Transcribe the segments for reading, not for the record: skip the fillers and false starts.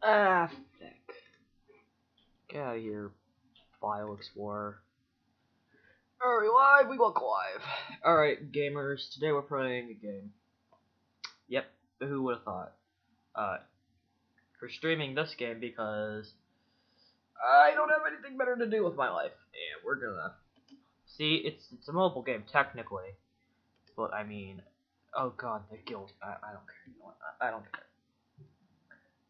Ah, fuck. Get out of here, File Explorer. Alright, live, we walk live. Alright, gamers, today we're playing a game. Yep, who would have thought? We're streaming this game because I don't have anything better to do with my life. And we're gonna... See, it's a mobile game, technically. But, I mean... Oh god, the guild. I don't care. You know what? I don't care.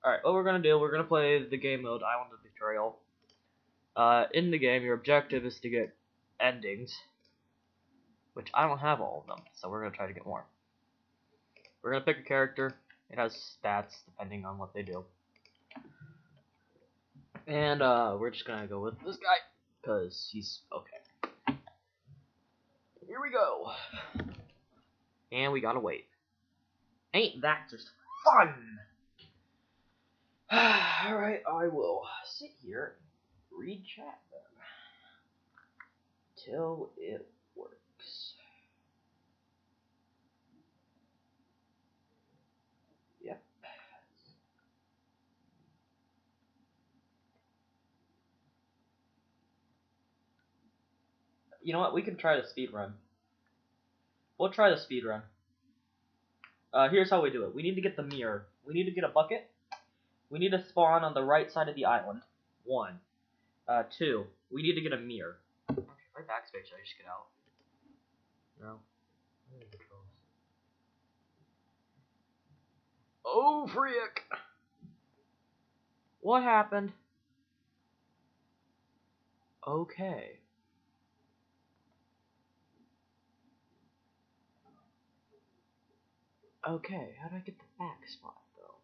Alright, what we're gonna do, we're gonna play the game mode Island of Betrayal. In the game, your objective is to get endings. Which I don't have all of them, so we're gonna try to get more. We're gonna pick a character. It has stats depending on what they do. And we're just gonna go with this guy, because he's okay. Here we go. And we gotta wait. Ain't that just fun? Alright, I will sit here, read chat then. Till it works. Yep. You know what? We can try the speed run. We'll try the speed run. Here's how we do it. We need to get the mirror. We need to get a bucket. We need to spawn on the right side of the island. 1. 2. We need to get a mirror. Okay, my backspace, should I just get out? No. Oh, frick! What happened? Okay. Okay, how do I get the back spot, though?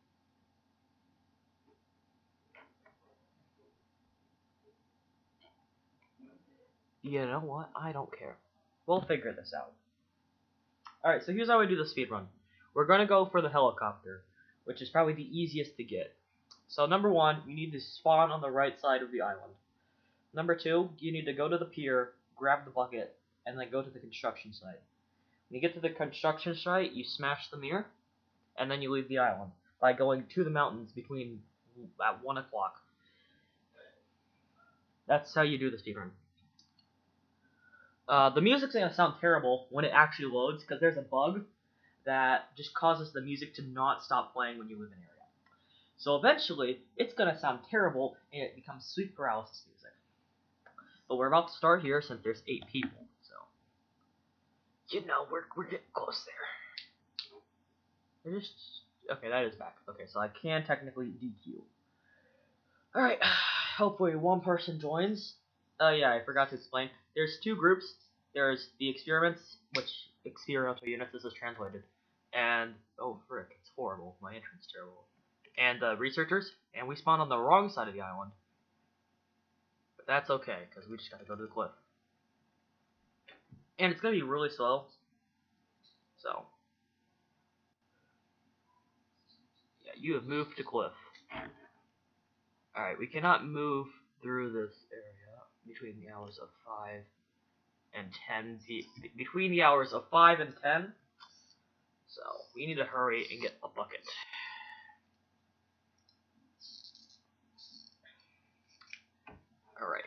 You know what? I don't care. We'll figure this out. Alright, so here's how we do the speedrun. We're gonna go for the helicopter, which is probably the easiest to get. So number 1, you need to spawn on the right side of the island. Number 2, you need to go to the pier, grab the bucket, and then go to the construction site. When you get to the construction site, you smash the mirror, and then you leave the island by going to the mountains at 1 o'clock. That's how you do the speedrun. The music's gonna sound terrible when it actually loads, because there's a bug that just causes the music to not stop playing when you leave an area. So eventually, it's gonna sound terrible, and it becomes sleep paralysis music. But we're about to start here since there's 8 people, so... You know, we're getting close there. Okay, that is back. Okay, so I can technically DQ. Alright, hopefully one person joins. Yeah, I forgot to explain. There's 2 groups. There's the experiments, which experimental units, this is translated. And, oh frick, it's horrible. My internet's terrible. And the researchers, and we spawned on the wrong side of the island. But that's okay, because we just gotta go to the cliff. And it's gonna be really slow. So. Yeah, you have moved to cliff. Alright, we cannot move through this area between the hours of 5 and 10. Between the hours of 5 and 10. So, we need to hurry and get a bucket. Alright.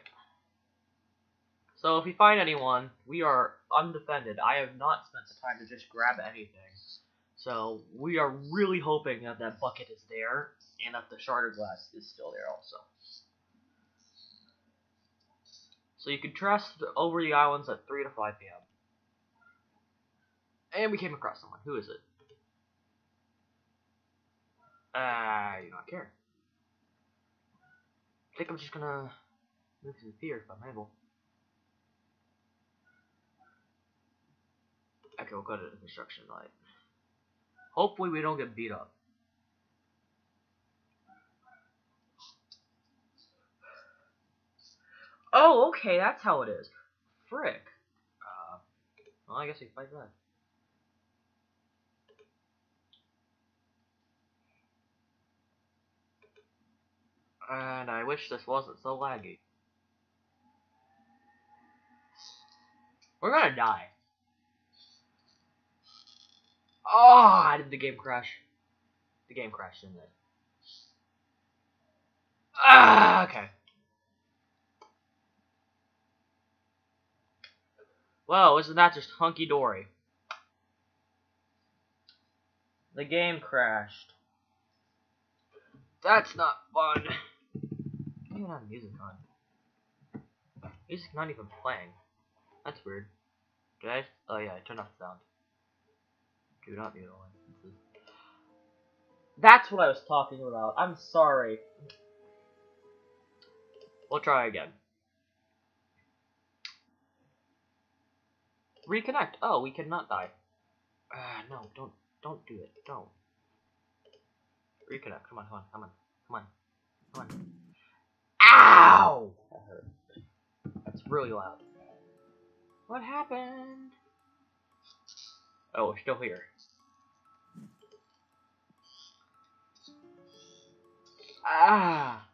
So, if we find anyone, we are undefended. I have not spent the time to just grab anything. So, we are really hoping that that bucket is there, and that the sharder glass is still there also. So you can trust over the islands at 3 to 5 p.m. And we came across someone. Who is it? I do not care. I think I'm just gonna move to the pier if I'm able. Okay, we'll go to the construction site. Hopefully we don't get beat up. Oh, okay, that's how it is. Frick. Well, I guess we fight that. And I wish this wasn't so laggy. We're gonna die. Oh, did the game crash? The game crashed, didn't it? Ah, okay. Well, isn't that just hunky-dory? The game crashed. That's not fun. I don't even have music on. Music's not even playing. That's weird. Did I? Oh yeah, I turned off the sound. Do not mute all instances. That's what I was talking about. I'm sorry. We'll try again. Reconnect. Oh, we cannot die. No, don't do it. Don't. Reconnect. Come on, come on, come on, come on, come on. Ow! That hurt. That's really loud. What happened? Oh, we're still here. Ah!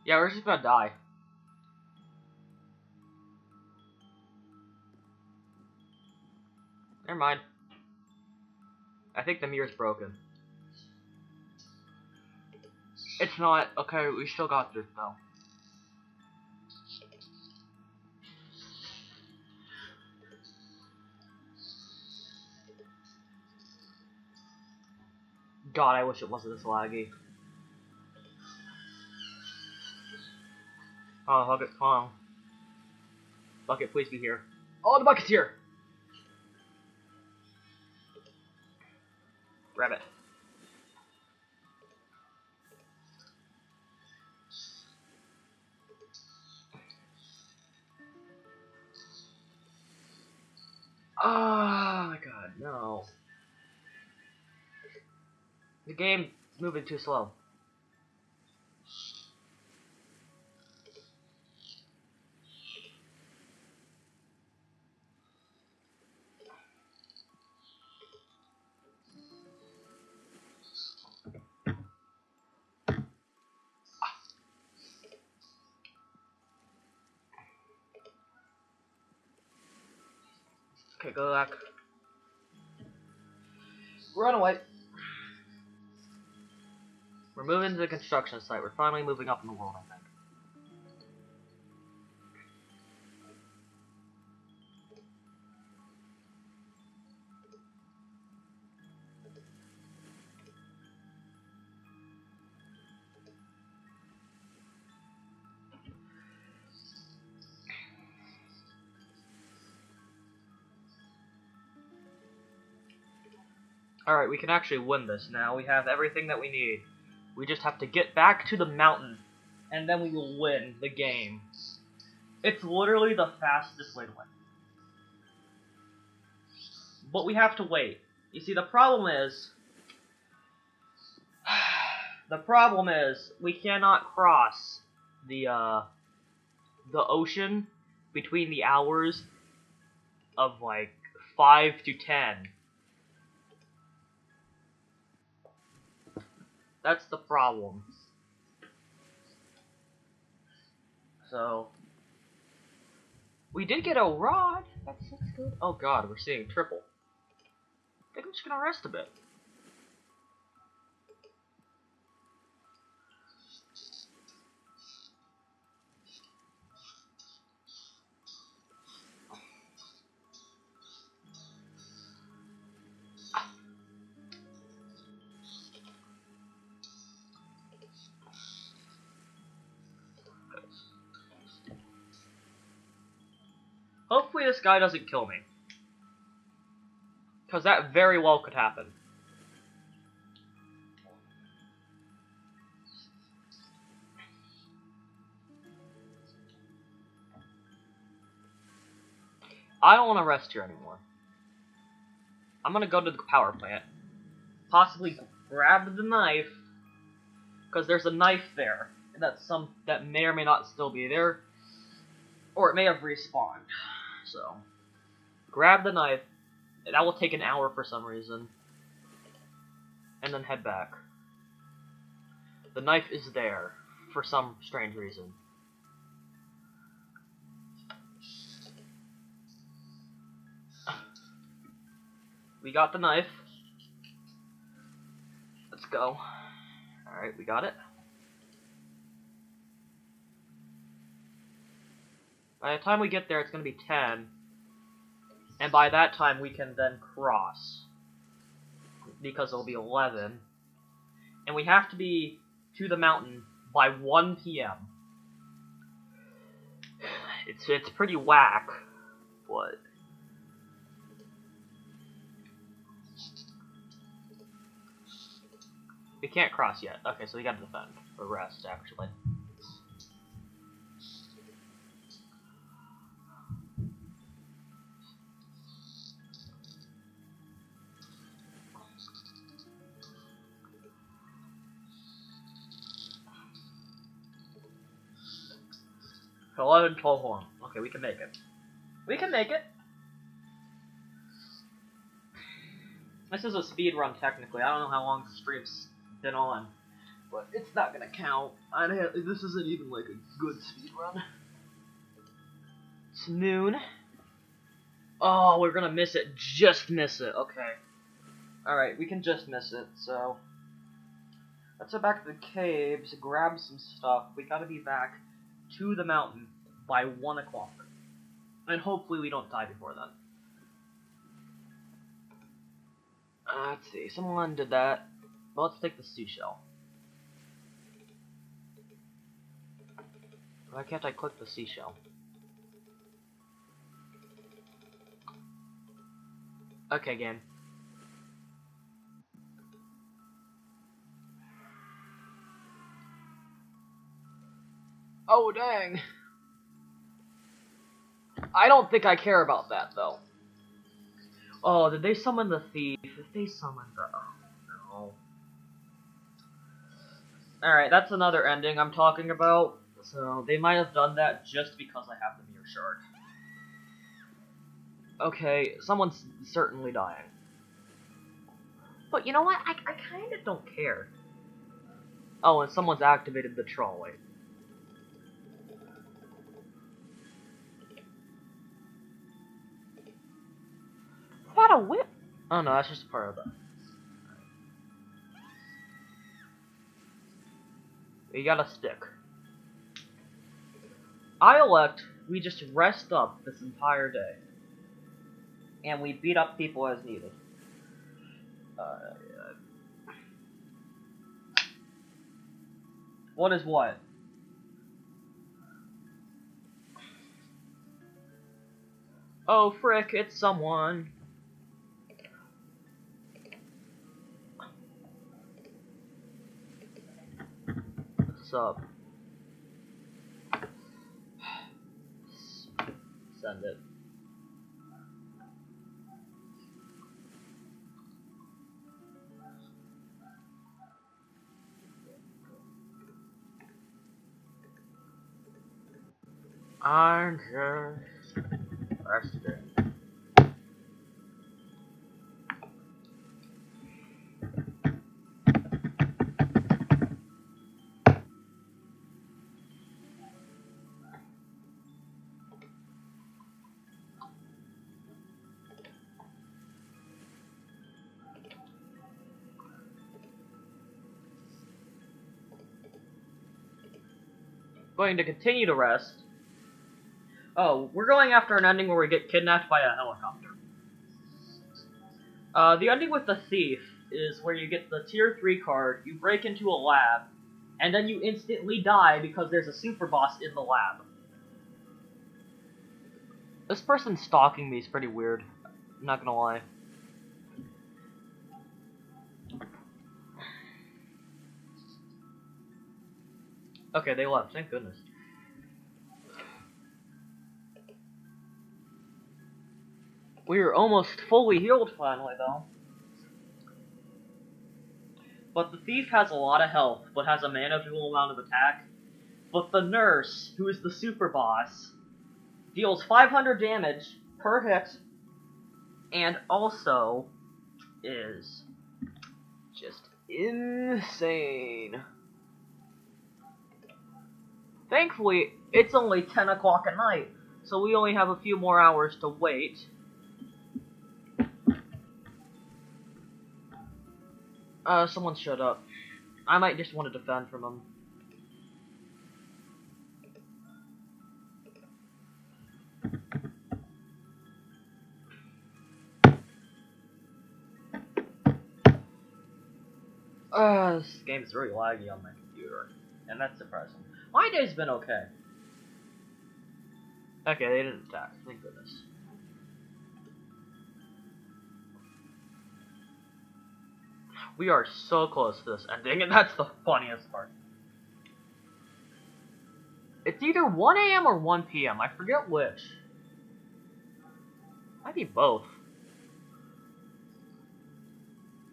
Yeah, we're just gonna die. Never mind. I think the mirror's broken. It's not. Okay, we still got this though. God, I wish it wasn't this laggy. Oh, Bucket, come on. Bucket, please be here. Oh, the bucket's here! Grab it. Oh my god, no. The game's moving too slow. Okay, go back. Run away. We're moving to the construction site. We're finally moving up in the world, I think. Alright, we can actually win this now. We have everything that we need. We just have to get back to the mountain, and then we will win the game. It's literally the fastest way to win. But we have to wait. You see, the problem is... we cannot cross the ocean between the hours of, like, 5 to 10. That's the problem. So... we did get a rod! That's good. Oh god, we're seeing triple. I think I'm just gonna rest a bit. Hopefully this guy doesn't kill me. Because that very well could happen. I don't want to rest here anymore. I'm gonna go to the power plant. Possibly grab the knife. Because there's a knife there. That may or may not still be there. Or it may have respawned. So, grab the knife. That will take an hour for some reason. And then head back. The knife is there, for some strange reason. We got the knife. Let's go. Alright, we got it. By the time we get there, it's going to be 10. And by that time, we can then cross. Because it'll be 11. And we have to be to the mountain by 1 p.m. It's pretty whack, but... We can't cross yet. Okay, so we gotta defend. Or rest, actually. So 11, 12 horn. Okay, we can make it. We can make it! This is a speed run, technically. I don't know how long the stream's been on, but it's not gonna count. This isn't even like a good speed run. It's noon. Oh, we're gonna miss it. Just miss it. Okay. Alright, we can just miss it, so... Let's go back to the caves, grab some stuff. We gotta be back to the mountain by 1 o'clock. And hopefully we don't die before then. Let's see, someone did that. Well, let's take the seashell. Why can't I click the seashell? Okay, game. Oh, dang. I don't think I care about that, though. Oh, did they summon the thief? If they summoned the... Oh, no. Alright, that's another ending I'm talking about. So, they might have done that just because I have the mirror shard. Okay, someone's certainly dying. But you know what? I kind of don't care. Oh, and someone's activated the trolley. Is that a whip? Oh no, that's just a part of that. We got a stick. I elect we just rest up this entire day. And we beat up people as needed. What is what? Oh frick, it's someone. What's up? Send it. I'm just resting. Going to continue to rest. Oh, we're going after an ending where we get kidnapped by a helicopter. The ending with the thief is where you get the tier 3 card, you break into a lab, and then you instantly die because there's a super boss in the lab. This person stalking me is pretty weird. I'm not gonna lie. Okay, they left, thank goodness. We were almost fully healed finally, though. But the thief has a lot of health, but has a manageable amount of attack. But the nurse, who is the super boss, deals 500 damage per hit, and also is just insane. Thankfully, it's only 10 o'clock at night, so we only have a few more hours to wait. Someone showed up. I might just want to defend from him. This game's very laggy on my computer, and that's depressing. My day's been okay. Okay, they didn't attack, thank goodness. We are so close to this ending, and that's the funniest part. It's either 1 AM or 1 PM, I forget which. Might be both.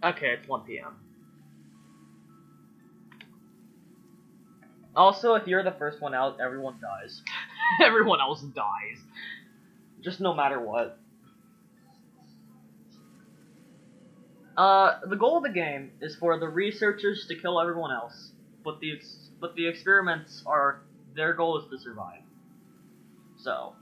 Okay, it's 1 PM. Also, if you're the first one out, everyone dies. Everyone else dies. Just no matter what. The goal of the game is for the researchers to kill everyone else, but the experiments are, their goal is to survive. So.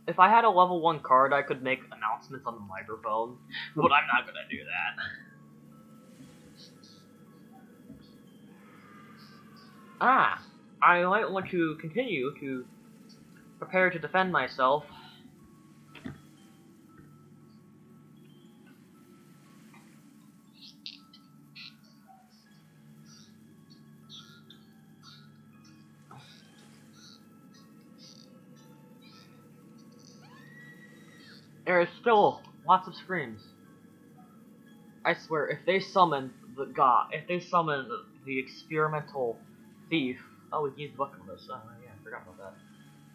If I had a level 1 card, I could make announcements on the microphone, but I'm not gonna do that. I might want to continue to prepare to defend myself. There is still lots of screams. I swear, if they summon the experimental thief. Oh, we can use the bucket on this. Oh, yeah, I forgot about that.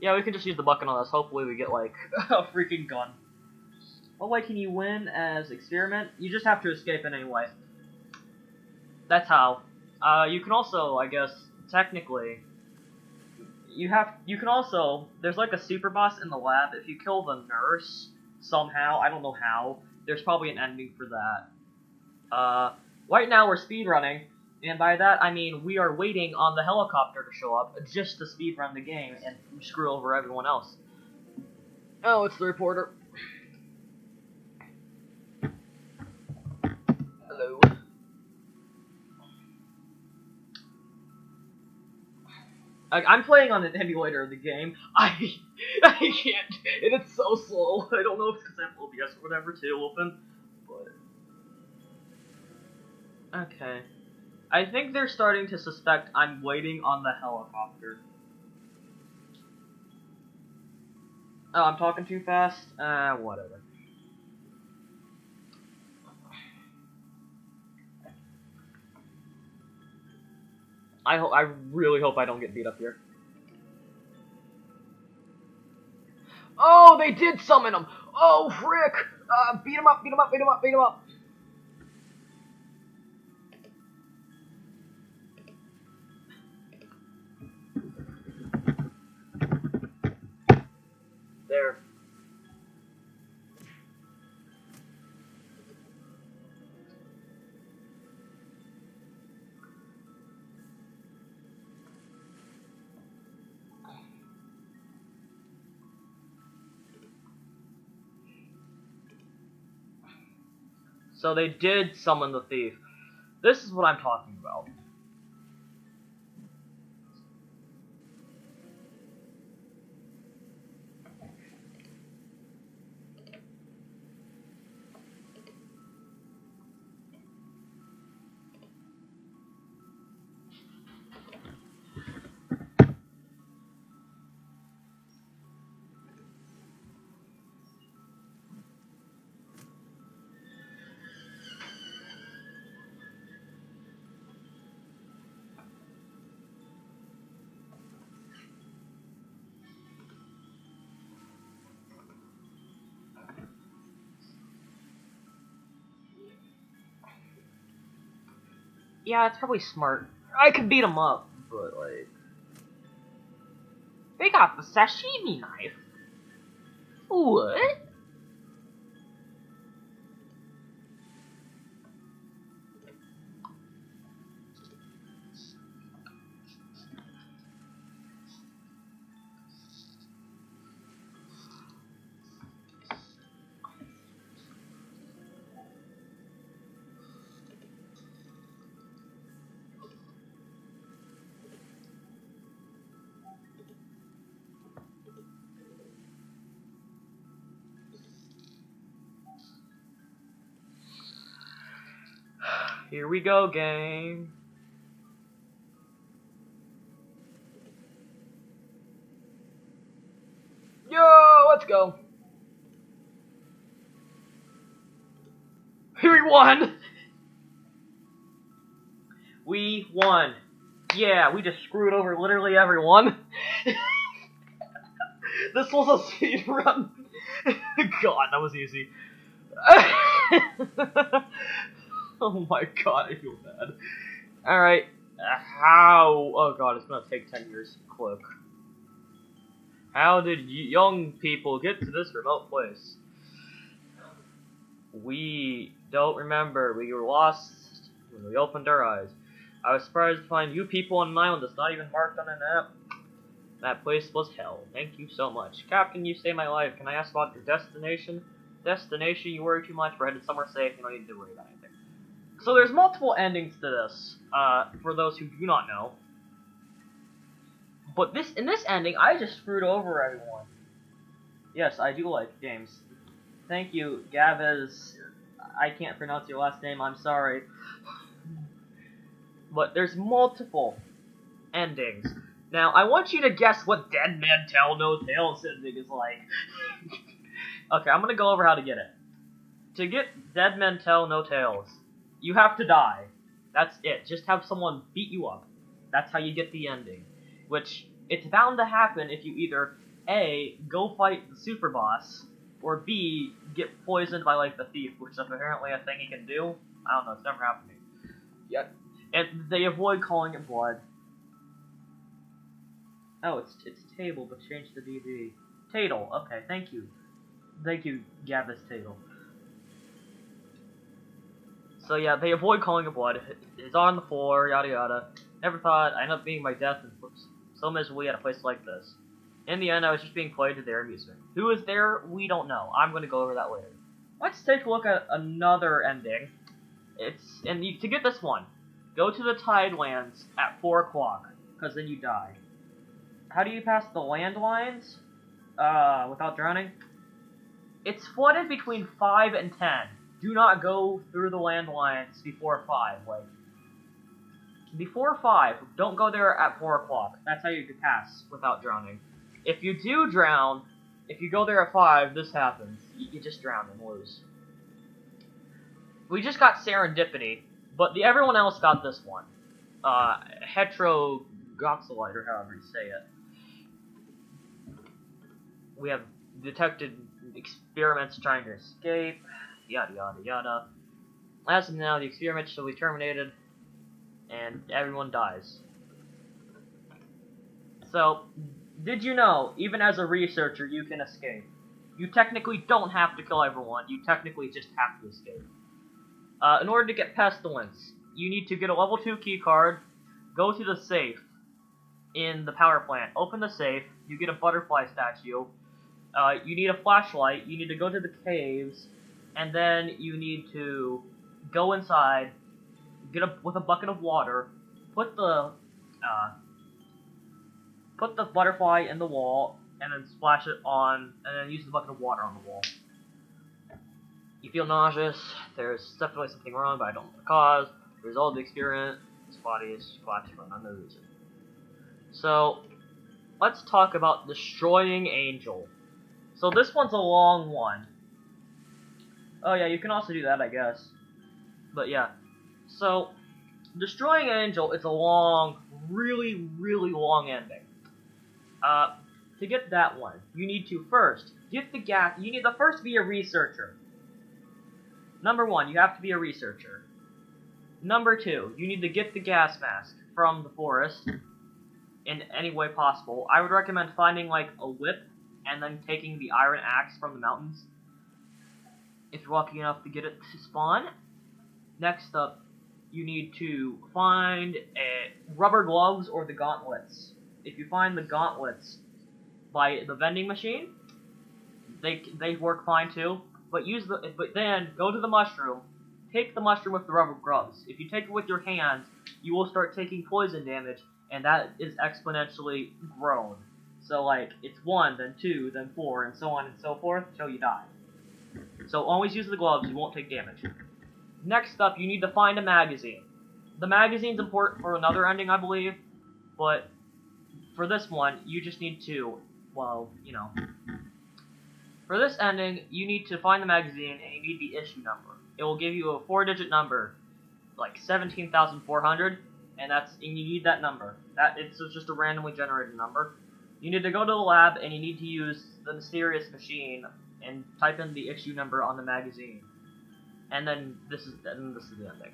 Yeah, we can just use the bucket on this. Hopefully we get, like, a freaking gun. What way can you win as experiment? You just have to escape it anyway. That's how. You can also, I guess, technically, you can also, there's like a super boss in the lab. If you kill the nurse, somehow, I don't know how, there's probably an ending for that. Right now we're speedrunning, and by that I mean we are waiting on the helicopter to show up just to speedrun the game and screw over everyone else. Oh, it's the reporter. Hello. I'm playing on an emulator of the game. I can't, and it's so slow. I don't know if it's because I have OBS or whatever to open, but okay. I think they're starting to suspect I'm waiting on the helicopter. Oh, I'm talking too fast? Whatever. I really hope I don't get beat up here. Oh, they did summon him! Oh, frick! Beat him up, beat him up, beat him up, beat him up! There. So they did summon the thief. This is what I'm talking about. Yeah, it's probably smart. I could beat him up, but like... They got the sashimi knife. What? Here we go, gang. Yo, let's go. We won! We won. Yeah, we just screwed over literally everyone. This was a speed run. God, that was easy. Oh my god, I feel bad. Alright, how? Oh god, it's gonna take 10 years to click. How did young people get to this remote place? We don't remember. We were lost when we opened our eyes. I was surprised to find you people on an island that's not even marked on a map. That place was hell. Thank you so much. Captain, you saved my life. Can I ask about your destination? Destination, you worry too much. We're headed somewhere safe. You don't need to worry about anything. So there's multiple endings to this, for those who do not know. But in this ending, I just screwed over everyone. Yes, I do like games. Thank you, Gavez. I can't pronounce your last name, I'm sorry. But there's multiple endings. Now, I want you to guess what Dead Man Tell No Tales ending is like. Okay, I'm gonna go over how to get it. To get Dead Men Tell No Tales, you have to die. That's it. Just have someone beat you up. That's how you get the ending. Which, it's bound to happen if you either A, go fight the super boss, or B, get poisoned by, like, the thief, which is apparently a thing he can do. I don't know, it's never happened to me yet. And they avoid calling it blood. Oh, it's table, but change the DB. Tatel, okay, thank you. Thank you, Gavis Tatel. So yeah, they avoid calling it blood. It's on the floor, yada yada. Never thought I'd end up being my death and so miserably at a place like this. In the end, I was just being played to their amusement. Who is there? We don't know. I'm going to go over that later. Let's take a look at another ending. To get this one, go to the Tidelands at 4 o'clock, because then you die. How do you pass the landlines? Without drowning? It's flooded between 5 and 10. Do not go through the landlines before 5. Like, before 5, don't go there at 4 o'clock. That's how you can pass without drowning. If you do drown, if you go there at 5, this happens. You just drown and lose. We just got Serendipity, but everyone else got this one. Heterogoxylite, or however you say it. We have detected experiments trying to escape, yada yada yada. As of now, the experiment shall be terminated, and everyone dies. So, did you know, even as a researcher, you can escape? You technically don't have to kill everyone, you technically just have to escape. In order to get Pestilence, you need to get a level 2 key card, go to the safe in the power plant, open the safe, you get a butterfly statue, you need a flashlight, you need to go to the caves, and then you need to go inside, with a bucket of water, put the butterfly in the wall, and then splash it on, and then use the bucket of water on the wall. You feel nauseous, there's definitely something wrong, but I don't know the cause. Resolve the experiment, this body is collapsed for another reason. So, let's talk about Destroying Angel. So this one's a long one. Oh yeah, you can also do that, I guess. But yeah. So, Destroying Angel is a long, really, really long ending. To get that one, you need to first get the gas. You need to first be a researcher. Number 1, you have to be a researcher. Number 2, you need to get the gas mask from the forest in any way possible. I would recommend finding, like, a whip and then taking the iron axe from the mountains, if you're lucky enough to get it to spawn. Next up, you need to find rubber gloves or the gauntlets. If you find the gauntlets by the vending machine, they work fine too. But then go to the mushroom. Take the mushroom with the rubber gloves. If you take it with your hands, you will start taking poison damage, and that is exponentially grown. So like it's 1, then 2, then 4, and so on and so forth till you die. So always use the gloves. You won't take damage. Next up, you need to find a magazine. The magazine's important for another ending, I believe, but for this one, you just need to, well, you know. For this ending, you need to find the magazine and you need the issue number. It will give you a 4-digit number, like 17,400, and you need that number. It's just a randomly generated number. You need to go to the lab and you need to use the mysterious machine and type in the issue number on the magazine. And then this is the ending.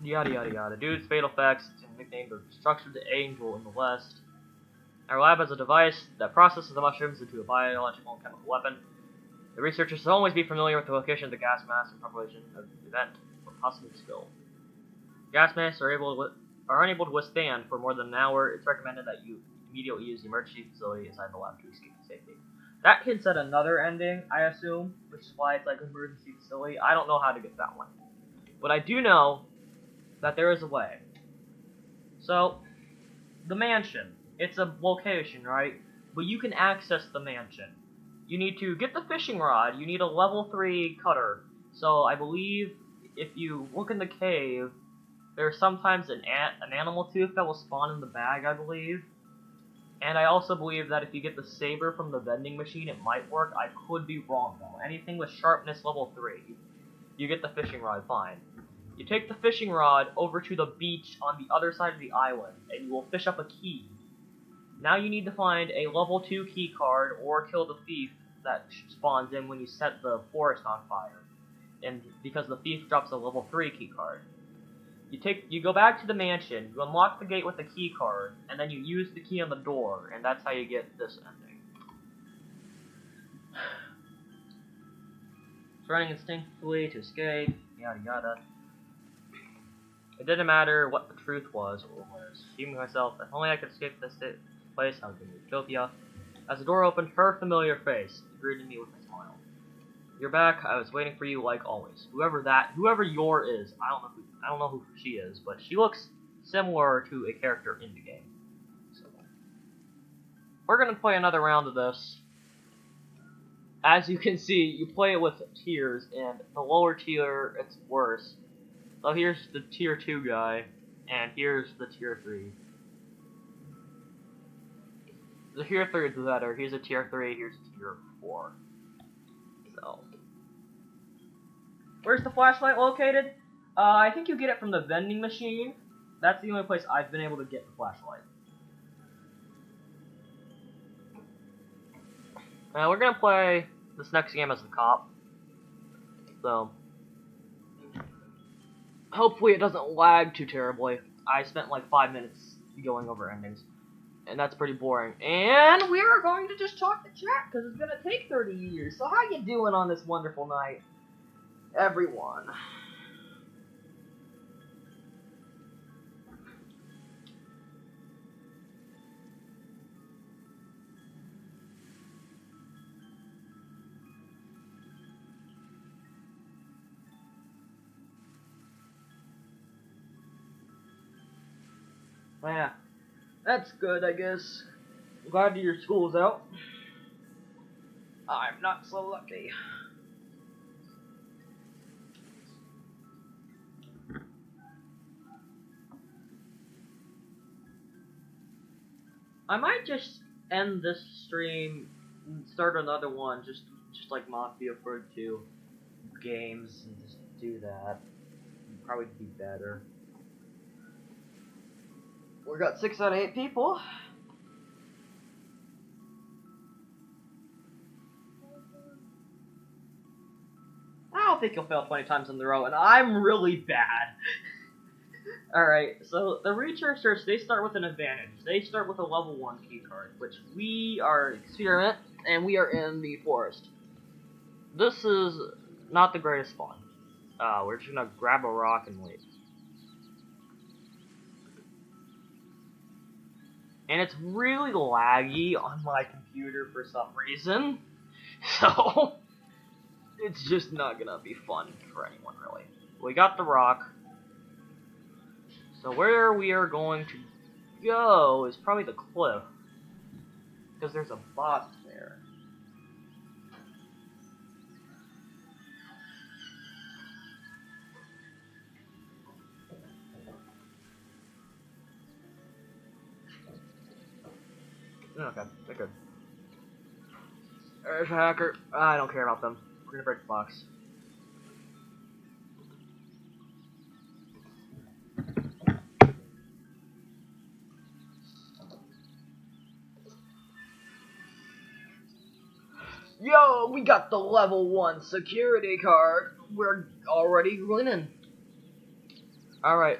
Yada yada yada. Dude's fatal effects, nicknamed the Destruction Angel in the West. Our lab has a device that processes the mushrooms into a biological and chemical weapon. The researchers should always be familiar with the location of the gas mask and population of the event, or possible spill. Gas masks are unable to withstand for more than an hour. It's recommended that you immediately use the emergency facility inside the lab to escape to safety. That hints at another ending, I assume, which is why it's like an emergency facility. I don't know how to get that one. But I do know that there is a way. So, the mansion. It's a location, right? But you can access the mansion. You need to get the fishing rod. You need a level 3 cutter. So, I believe if you look in the cave, there's sometimes an animal tooth that will spawn in the bag, I believe. And I also believe that if you get the saber from the vending machine, it might work. I could be wrong, though. Anything with sharpness level 3, you get the fishing rod, fine. You take the fishing rod over to the beach on the other side of the island, and you will fish up a key. Now you need to find a level 2 key card, or kill the thief that spawns in when you set the forest on fire. And because the thief drops a level 3 key card. You go back to the mansion, you unlock the gate with the key card, and then you use the key on the door, and that's how you get this ending. Running instinctively to escape, yada yada. It didn't matter what the truth was or was. Assuming myself, if only I could escape this place, I would be in Utopia. As the door opened, her familiar face greeted me with a smile. You're back. I was waiting for you like always. Whoever your is, I don't know who she is, but she looks similar to a character in the game. So, we're gonna play another round of this. As you can see, you play it with tiers, and the lower tier, it's worse. So here's the tier 2 guy, and here's the tier 3. The tier 3 is better. Here's a tier 3, here's a tier 4. So, where's the flashlight located? I think you get it from the vending machine. That's the only place I've been able to get the flashlight. We're gonna play this next game as the cop. So, hopefully it doesn't lag too terribly. I spent like 5 minutes going over endings, and that's pretty boring. And we are going to just talk to chat, because it's gonna take 30 years. So how you doing on this wonderful night, everyone? Yeah, that's good, I guess. Glad your school's out. I'm not so lucky. I might just end this stream and start another one, just like Mafia for 2 games, and just do that. It'd probably be better. We got 6 out of 8 people. I don't think you'll fail 20 times in a row, and I'm really bad. Alright, so the researchers, they start with an advantage. They start with a level 1 key card, which we are Experiment, and we are in the forest. This is not the greatest fun. We're just gonna grab a rock and wait. And it's really laggy on my computer for some reason. So, it's just not gonna be fun for anyone, really. We got the rock. So where we are going to go is probably the cliff. Because there's a boss there. Okay, they're good. There's a hacker. I don't care about them. We're gonna break the box. Yo, we got the level 1 security card. We're already winning. Alright.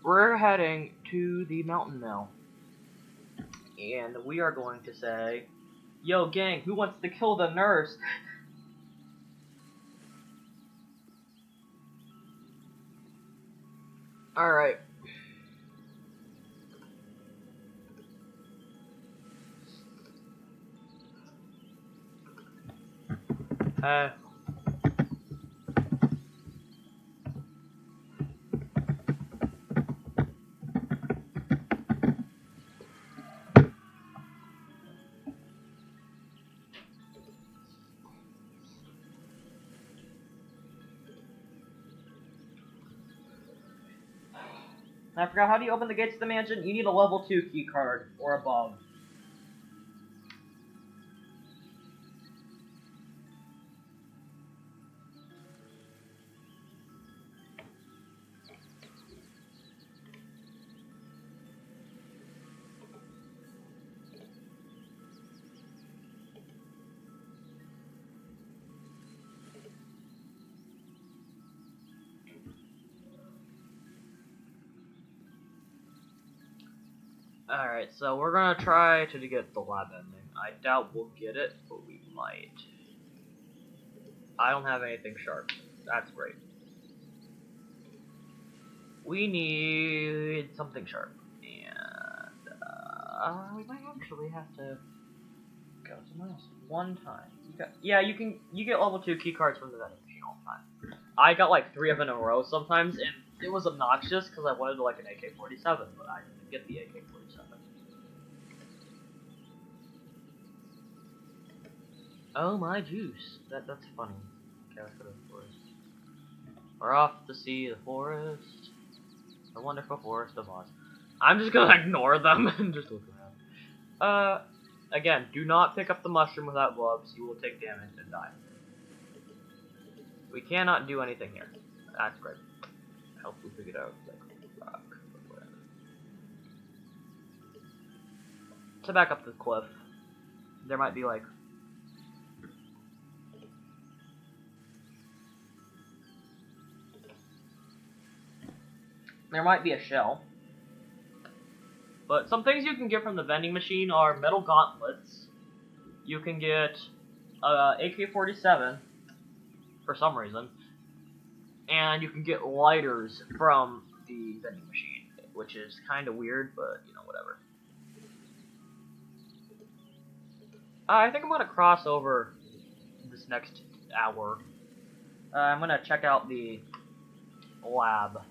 We're heading to the mountain now. And we are going to say, yo gang, who wants to kill the nurse? Alright. I forgot, how do you open the gates to the mansion? You need a level 2 key card or above. Alright, so we're gonna try to get the lab ending. I doubt we'll get it, but we might. I don't have anything sharp. That's great. We need something sharp. And, we might actually have to go somewhere else. One time. You get level 2 key cards from the vending machine all the time. I got like 3 of them in a row sometimes, and it was obnoxious because I wanted like an AK-47, but I didn't get the AK-47. Oh my juice. That's funny. Okay, let's go to the forest. We're off to see the forest. The wonderful forest of Oz. I'm just gonna ignore them and just look around. Again, do not pick up the mushroom without gloves. You will take damage and die. We cannot do anything here. That's great. I hope we figured out like rock or whatever. To back up the cliff, there might be like a shell. But some things you can get from the vending machine are metal gauntlets. You can get AK-47 for some reason, and you can get lighters from the vending machine, which is kind of weird, but you know, whatever. I think I'm gonna cross over this next hour. I'm gonna check out the lab.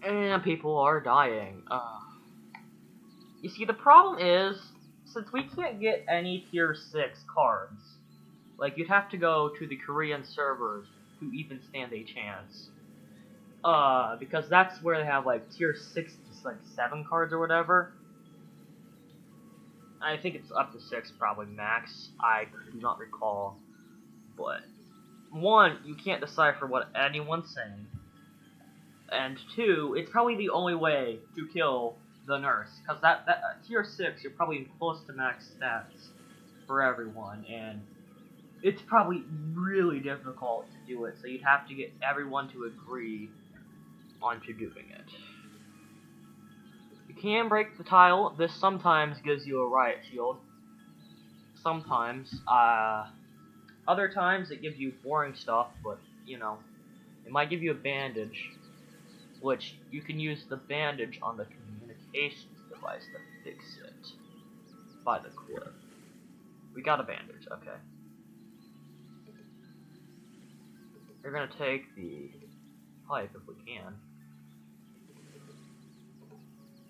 And people are dying. You see, the problem is, since we can't get any tier 6 cards, like, you'd have to go to the Korean servers to even stand a chance. Because that's where they have, like, tier 6 to, like, 7 cards or whatever. I think it's up to 6, probably max. I do not recall. But, 1, you can't decipher what anyone's saying. And 2, it's probably the only way to kill the nurse, because that tier 6, you're probably close to max stats for everyone, and it's probably really difficult to do it, so you'd have to get everyone to agree onto doing it. You can break the tile. This sometimes gives you a riot shield. Sometimes. Other times it gives you boring stuff, but, you know, it might give you a bandage, which you can use the bandage on the communications device to fix it by the cliff. We got a bandage, okay. We're gonna take the pipe if we can.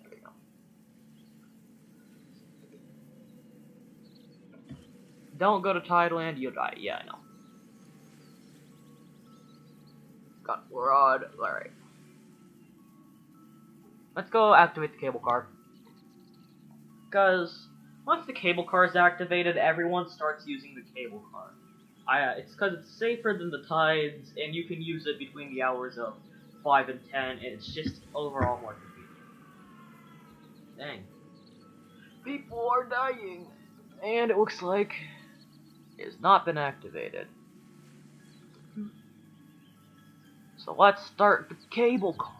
There we go. Don't go to Tideland, you'll die. Yeah, I know. Got rod, alright. Let's go activate the cable car. Because once the cable car is activated, everyone starts using the cable car. It's because it's safer than the tides, and you can use it between the hours of 5 and 10, and it's just overall more convenient. Dang. People are dying. And it looks like it has not been activated. So let's start the cable car.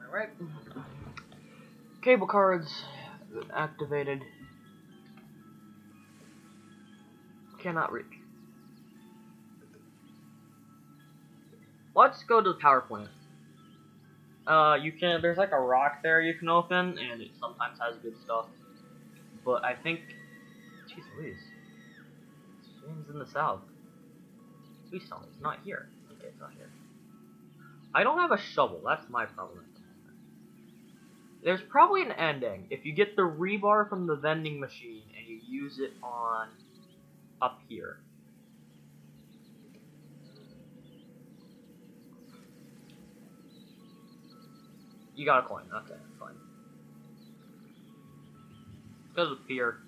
Alright. Cable cards activated. Cannot reach. Let's go to the power plant. There's like a rock there you can open, and it sometimes has good stuff. But I think, jeez Louise, it's in the south. Please tell me it's not here. Okay, it's not here. I don't have a shovel, that's my problem at the moment. There's probably an ending. If you get the rebar from the vending machine and you use it on up here. You got a coin, okay, fine. Goes with fear.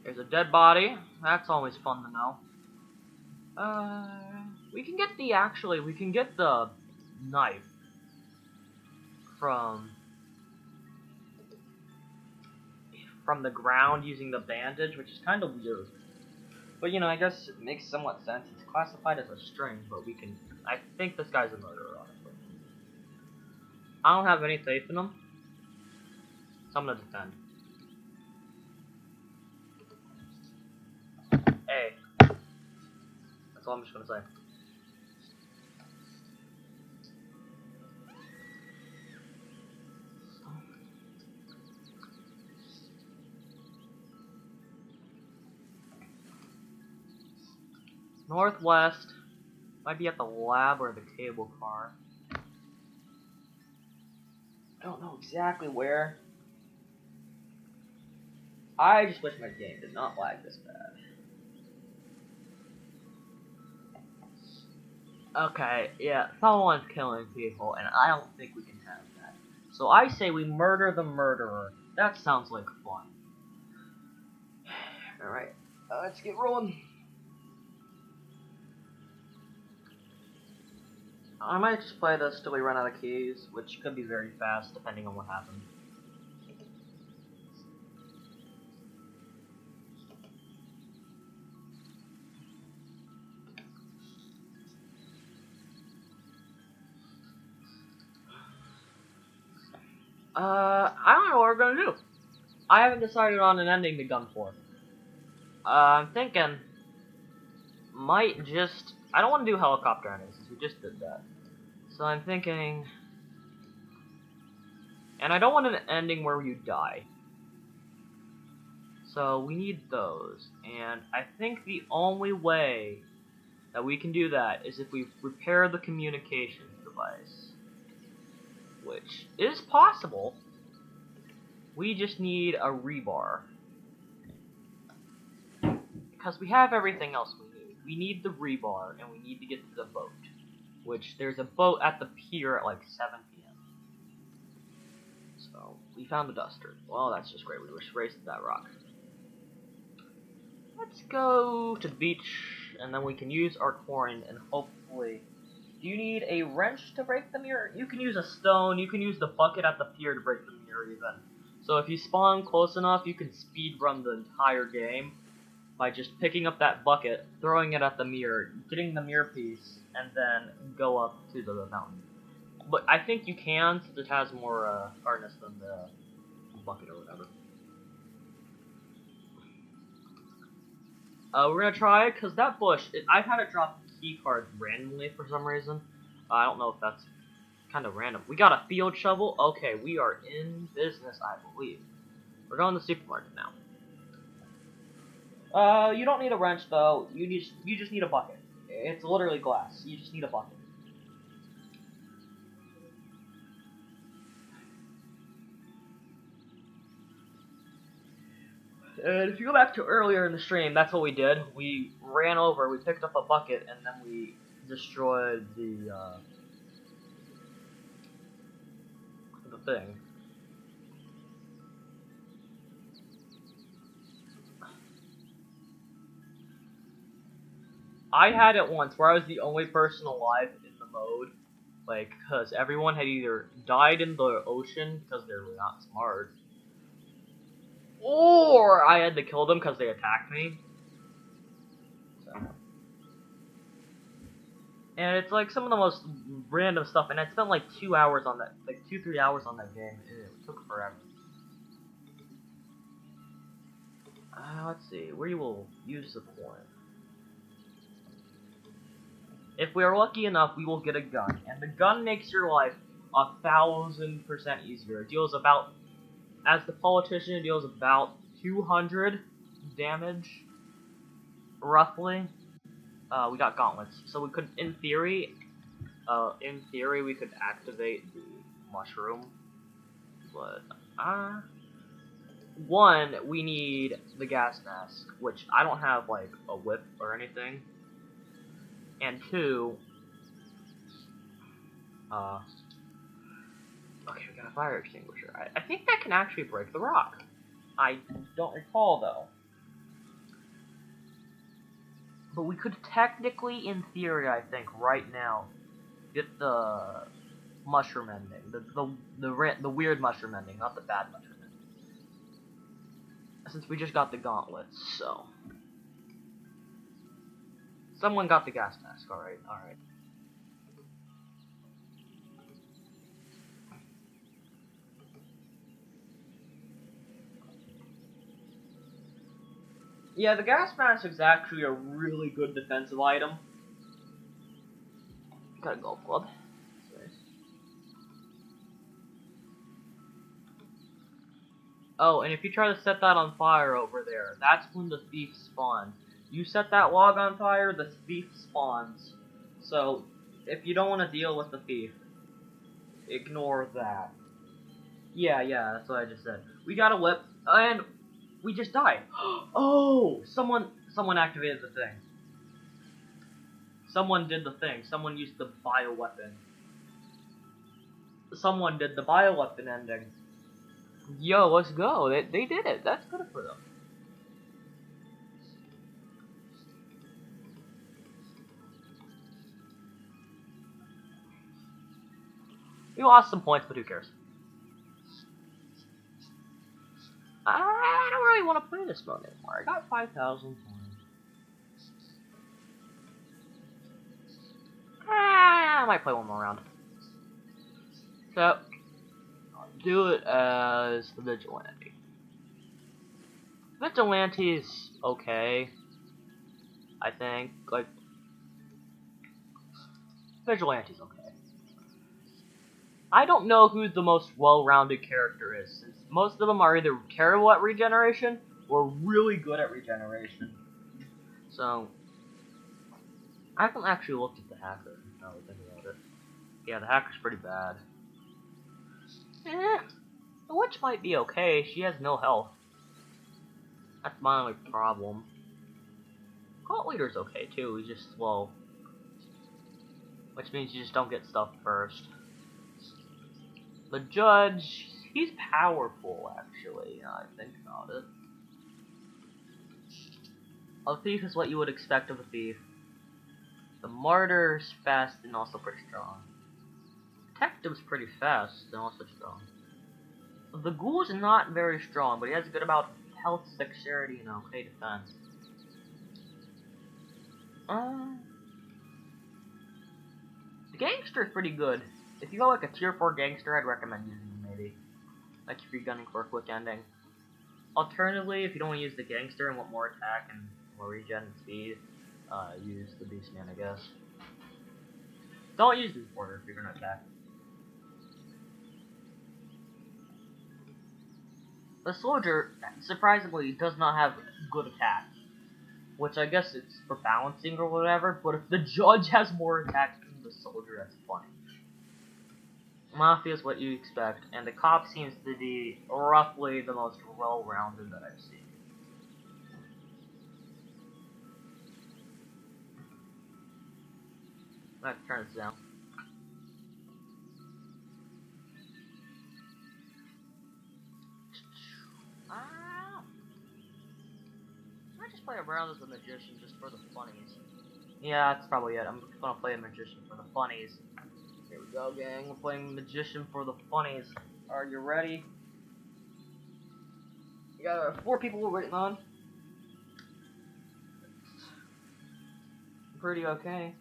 There's a dead body. That's always fun to know. We can get the knife from the ground using the bandage, which is kind of weird. But you know, I guess it makes somewhat sense. It's classified as a string, but we can. I think this guy's a murderer, honestly. I don't have any faith in him, so I'm gonna defend. Hey. That's all I'm just gonna say. Northwest. Might be at the lab or the cable car. I don't know exactly where. I just wish my game did not lag this bad. Okay, yeah, someone's killing people, and I don't think we can have that. So I say we murder the murderer. That sounds like fun. Alright, let's get rolling. I might just play this till we run out of keys, which could be very fast depending on what happens. I don't know what we're gonna do. I haven't decided on an ending to gun for. I'm thinking, I don't want to do helicopter endings, since we just did that. So I'm thinking, and I don't want an ending where you die. So we need those, and I think the only way that we can do that is if we repair the communications device. Which is possible. We just need a rebar. Because we have everything else we need. We need the rebar, and we need to get to the boat. Which, there's a boat at the pier at like 7 p.m. So, we found the duster. Well, that's just great. We just raced that rock. Let's go to the beach, and then we can use our coin, and hopefully... Do you need a wrench to break the mirror? You can use a stone, you can use the bucket at the pier to break the mirror even. So if you spawn close enough, you can speed run the entire game by just picking up that bucket, throwing it at the mirror, getting the mirror piece, and then go up to the fountain. But I think you can, since it has more hardness than the bucket or whatever. We're gonna try it, because that bush, I've had it drop key cards randomly for some reason. I don't know if that's kind of random. We got a field shovel. Okay, we are in business, I believe. We're going to the supermarket now. You don't need a wrench though. You just need a bucket. It's literally glass. You just need a bucket. And if you go back to earlier in the stream, that's what we did. We ran over, we picked up a bucket, and then we destroyed the thing. I had it once where I was the only person alive in the mode, like, because everyone had either died in the ocean because they were not smart, or I had to kill them because they attacked me. So. And it's like some of the most random stuff, and I spent like 2 hours on that, like 2-3 hours on that game. It took forever. Let's see, we will use the coin. If we are lucky enough, we will get a gun, and the gun makes your life 1,000% easier. It deals about, as the politician, it deals about 200 damage, roughly. We got gauntlets, so we could, in theory, we could activate the mushroom. But one, we need the gas mask, which I don't have like a whip or anything. And two, okay, we got a fire extinguisher. I think that can actually break the rock. I don't recall though. But we could technically, in theory, I think, right now, get the mushroom ending, the weird mushroom ending, not the bad mushroom ending. Since we just got the gauntlets, so. Someone got the gas mask, alright. Yeah, the gas mask is actually a really good defensive item. Got a golf club. Nice. Oh, and if you try to set that on fire over there, that's when the thief spawns. You set that log on fire, the thief spawns. So, if you don't want to deal with the thief, ignore that. Yeah, that's what I just said. We got a whip, and we just died. Oh, someone activated the thing. Someone did the thing. Someone used the bioweapon. Someone did the bioweapon ending. Yo, let's go. They did it. That's good for them. We lost some points, but who cares? I don't really want to play this mode anymore. I got 5,000 points. I might play one more round. So, I'll do it as the Vigilante. Vigilante's okay, I think. Like, Vigilante's okay. I don't know who the most well-rounded character is, since most of them are either terrible at regeneration or really good at regeneration. So, I haven't actually looked at the hacker, now that I think about it. Yeah, the hacker's pretty bad. The witch might be okay, she has no health. That's my only problem. Cult leader's okay too, he's just slow. Which means you just don't get stuff first. The judge, he's powerful, actually, now I think about it. A thief is what you would expect of a thief. The martyr's fast and also pretty strong. Detective's pretty fast and also strong. The ghoul's not very strong, but he has a good amount of health, dexterity, and okay defense. The gangster's pretty good. If you go like a tier 4 gangster, I'd recommend using him maybe. Like if you're gunning for a quick ending. Alternatively, if you don't want to use the gangster and want more attack and more regen and speed, use the beastman, I guess. Don't use the reporter if you're gonna attack. the soldier, surprisingly, does not have good attacks. Which I guess it's for balancing or whatever, but if the judge has more attacks than the soldier, that's funny. Mafia is what you expect, and the cop seems to be roughly the most well-rounded that I've seen. I have to turn this down. I just play around as a magician just for the funnies. Yeah, that's probably it. I'm just gonna play a magician for the funnies. Here we go, gang. We're playing magician for the funnies. Are you ready? You got 4 people we're waiting on. Pretty okay.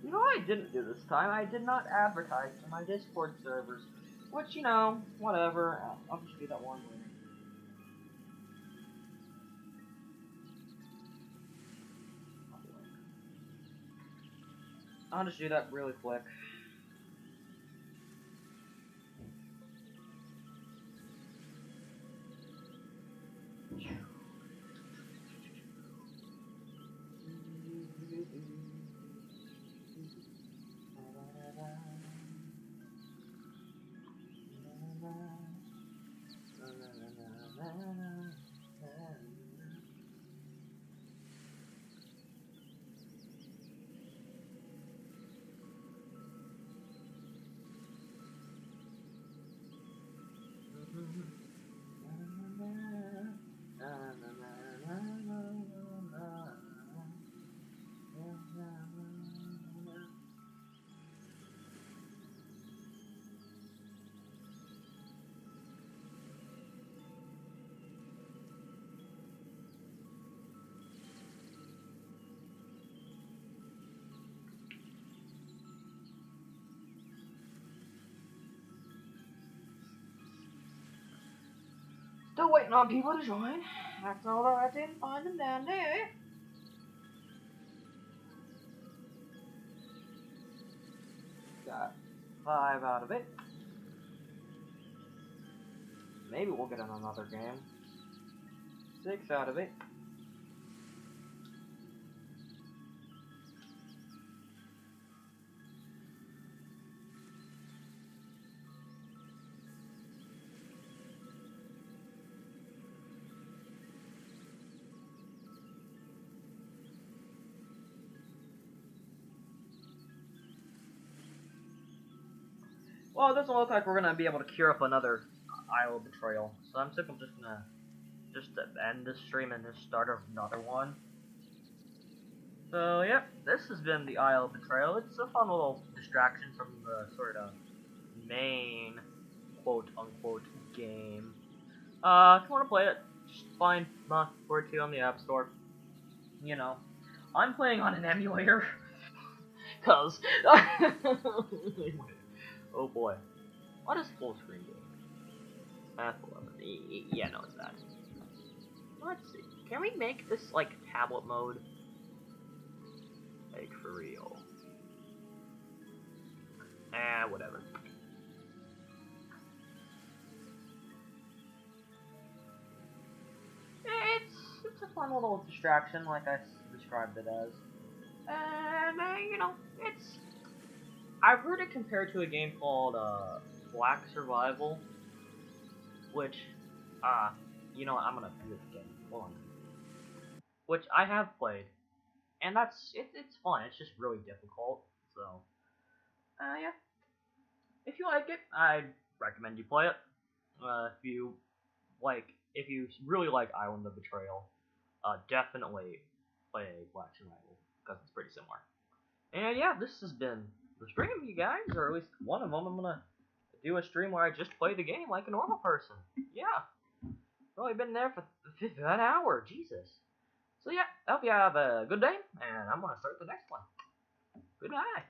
You know what I didn't do this time? I did not advertise to my Discord servers. Which, you know, whatever. I'll just do that one later. I'll just do that really quick. Still waiting on people to join. That's all that I didn't find them down there. Got 5 out of it. Maybe we'll get in another game. 6 out of it. Well, it doesn't look like we're gonna be able to cure up another Isle of Betrayal, so I'm just gonna end this stream and just start another one. So yep, this has been the Isle of Betrayal. It's a fun little distraction from the sort of main quote-unquote game. If you want to play it, just find Mafia 42 on the App Store. You know, I'm playing on an emulator, cause oh boy, what is full screen doing? Math 11. Yeah, no, it's that. Let's see. Can we make this like tablet mode? Like for real? Whatever. It's a fun little distraction, like I described it as. And you know, I've heard it compared to a game called Black Survival, which you know what, I'm gonna do it again. Hold on. Which I have played, and it's fun. It's just really difficult. So yeah, if you like it, I'd recommend you play it. If you really like Island of Betrayal, definitely play Black Survival because it's pretty similar. And yeah, this has been the stream, you guys, or at least one of them. I'm gonna do a stream where I just play the game like a normal person. Yeah, I've only been there for that hour. Jesus. So yeah, I hope you have a good day, and I'm gonna start the next one. Good night.